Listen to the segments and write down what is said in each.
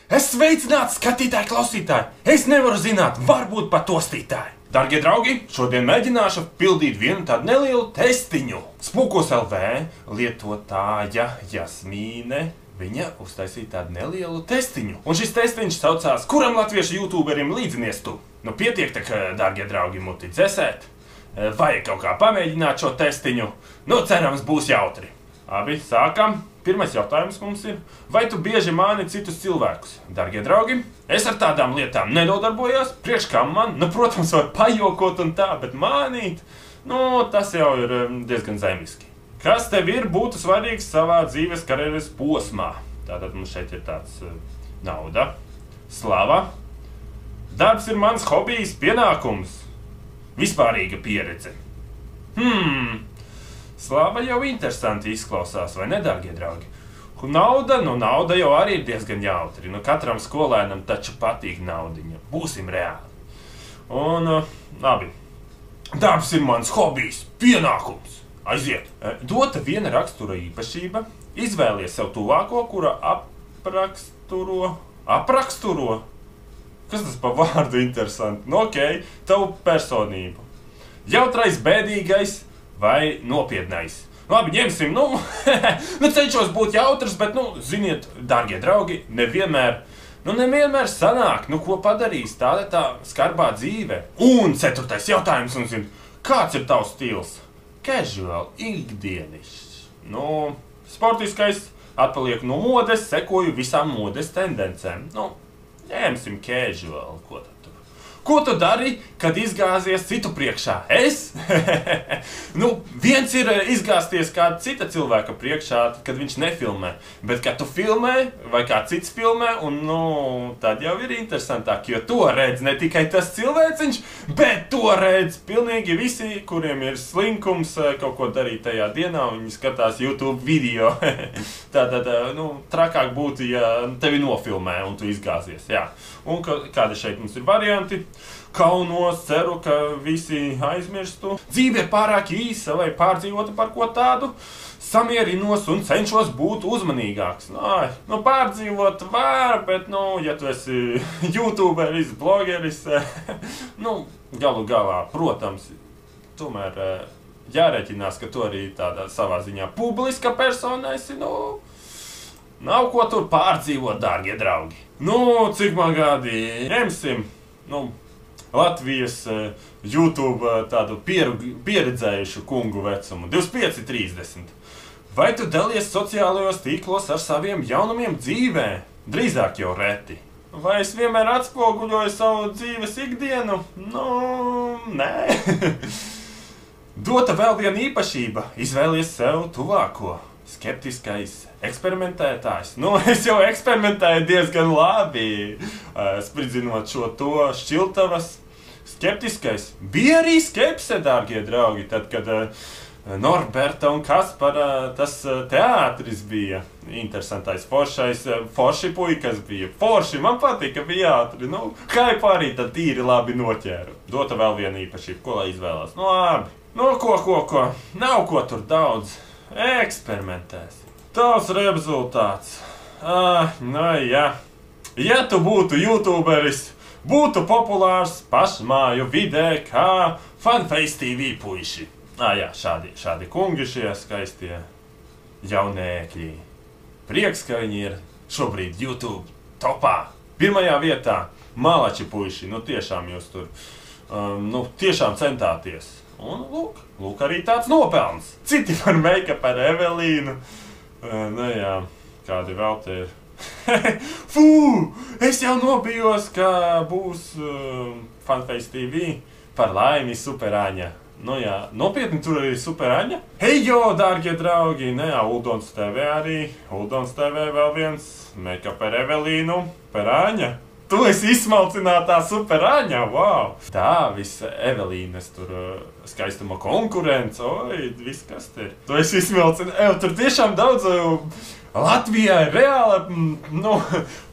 Es sveicināts skatītāji, klausītāji! Es nevaru zināt, varbūt pat tostītāji! Dargie draugi, šodien mēģināšu pildīt vienu tādu nelielu testiņu. Spūkos LV lietotāja Jasmīne, viņa uztaisīja tādu nelielu testiņu. Un šis testiņš saucās, kuram latviešu youtuberim līdzinies tu? Nu pietiek tak, dargie draugi, muti dzesēt. Vajag kaut kā pamēģināt šo testiņu. Nu, cerams, būs jautri. Abi, sākam. Pirmais jautājums mums ir, vai tu bieži māni citus cilvēkus? Dargie draugi, es ar tādām lietām nedodarbojos, priekš kā man, nu, protams, var pajokot un tā, bet mānīt, nu, tas jau ir diezgan zemiski. Kas tev ir būtu svarīgs savā dzīves karjeras posmā? Tātad mums šeit ir tāds nauda, slava, darbs ir mans hobijs, pienākums, vispārīga pieredze. Slava jau interesanti izklausās, vai ne, dargie draugi? Nauda, nu nauda jau arī ir diezgan jautri. Nu katram skolēnam taču patīk naudiņa. Būsim reāli. Un, labi. Darbs ir mans hobijs, pienākums. Aiziet. Dota viena rakstura īpašība. Izvēlies sev tuvāko, kura apraksturo. Kas tas pa vārdu interesanti? Nu, ok, tavu personību. Jautrais, bēdīgais vai nopietnais. Labi, ņemsim, nu cenšos būt jautrs, bet, ziniet, dargie draugi, nevienmēr sanāk, ko padarīs tāda tā skarbā dzīve. Un ceturtais jautājums, kāds ir tavs stils? Casual, ikdienišs. Sportiskais, atpaliek no modes, sekoju visām modes tendencēm. Ņemsim casual, ko tad? Ko tu dari, kad izgāzies citu priekšā? Es? Viens ir izgāzties kāda cita cilvēka priekšā, kad viņš nefilmē. Bet, kad tu filmē, vai kāds cits filmē, un, tad jau ir interesantāk, jo to redz ne tikai tas cilvēciņš, bet to redz pilnīgi visi, kuriem ir slinkums kaut ko darīt tajā dienā, un viņi skatās YouTube video. Tātad, trakāk būtu, ja tevi nofilmē, un tu izgāzies, jā. Un kādi šeit mums ir varianti? Kaunos, ceru, ka visi aizmirstu. Dzīve ir pārāk īsa, vai pārdzīvota par ko tādu. Samierinos un cenšos būt uzmanīgāks. Pārdzīvot var, bet, ja tu esi youtuberis, blogeris, galu galā, protams, tomēr jāreķinās, ka tu arī tādā savā ziņā publiska persona esi, nav ko tur pārdzīvot, dārgie draugi. Cik man gadi, ņemsim, Latvijas YouTube tādu pieredzējušu kungu vecumu, 25-30. Vai tu dalies sociālajos tīklos ar saviem jaunumiem dzīvē? Drīzāk jau reti. Vai es vienmēr atspoguļoju savu dzīves ikdienu? Nē. Dota vēl viena īpašība, izvēlies sev tuvāko. Skeptiskais eksperimentētājs. Es jau eksperimentēju diezgan labi, spridzinot šo to šķiltavas. Skeptiskais. Bija arī skepse, dārgie draugi, tad, kad Norberta un Kaspara tas teātris bija. Interesantais, forši puikas bija. Forši, man patika, bija ātri. Haipu arī tad tīri labi noķēru. Dota vēl viena īpašība, ko lai izvēlās. Labi. Ko? Nav ko tur daudz. Eksperimentēsi. Tavs rezultāts. Jā. Ja tu būtu youtuberis, būtu populārs pašmāju vidē kā Funface TV puiši. Jā, šādi kungi šie skaistie jaunēkļi. Prieks, ka viņi ir šobrīd YouTube topā. Pirmajā vietā malači puiši. Tiešām jūs tur, tiešām centāties. Un lūk arī tāds nopelns. Citi par make-up ar Evelīnu. Jā, kādi vēl te ir. Fū! Es jau nobijos, ka būs Funface TV par laimi Superaņa. Jā, nopietni tur arī Superaņa. Hejo, dārgie draugi! Uldons TV arī. Uldons TV vēl viens. Make-up ar Evelīnu. Par Aņa. Tu esi izsmalcinātā Superaņa, wow! Tā, visa Evelīnas tur skaistuma konkurence, viss kas te ir. Tu esi izsmalcināta, tur tiešām daudz, Latvijā ir reāla,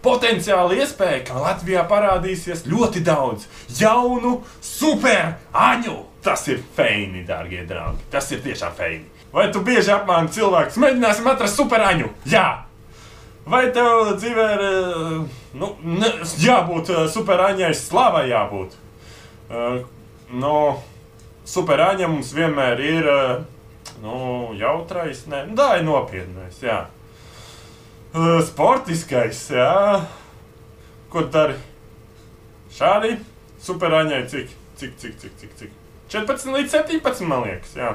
potenciāla iespēja, ka Latvijā parādīsies ļoti daudz jaunu Superaņu. Tas ir feini, dārgie draugi, tas ir tiešām feini. Vai tu bieži apmāni cilvēkus? Mēģināsim atrast Superaņu, jā! Vai tev dzīvē ir Nu, jābūt Superaņai Slavai jābūt. Superaņa mums vienmēr ir, jautrais, nē, tā ir nopietnais, jā. Sportiskais, jā. Ko dari? Šādi Superaņai cik? 14 līdz 17, man liekas, jā.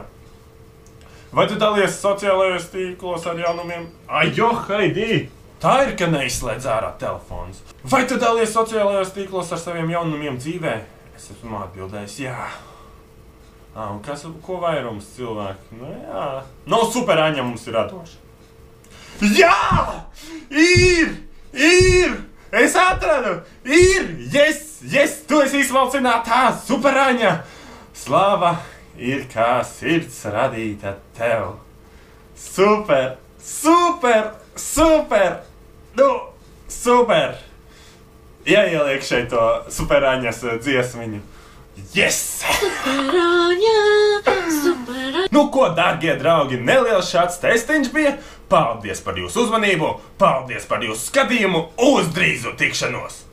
Vai tu dalies sociālajos tīklos ar jaunumiem? Haidī! Tā ir, ka neizslēdz ārā telefons. Vai tu dalies sociālajos tīklos ar saviem jaunumiem dzīvē? Es esmu atbildējis, jā. Un ko vairums cilvēki? Superaņa mums ir radoša. Jā! Ir! Es atradu! Yes! Tu esi izvalcinātā Superaņa! Slava ir kā sirds radīta tev. Super! Ieliek šeit to Superaņas dziesmiņu. Yes! Superaņa! Ko, dārgie draugi, neliels šāds testiņš bija. Paldies par jūsu uzmanību, paldies par jūsu skatījumu, uz drīzu tikšanos!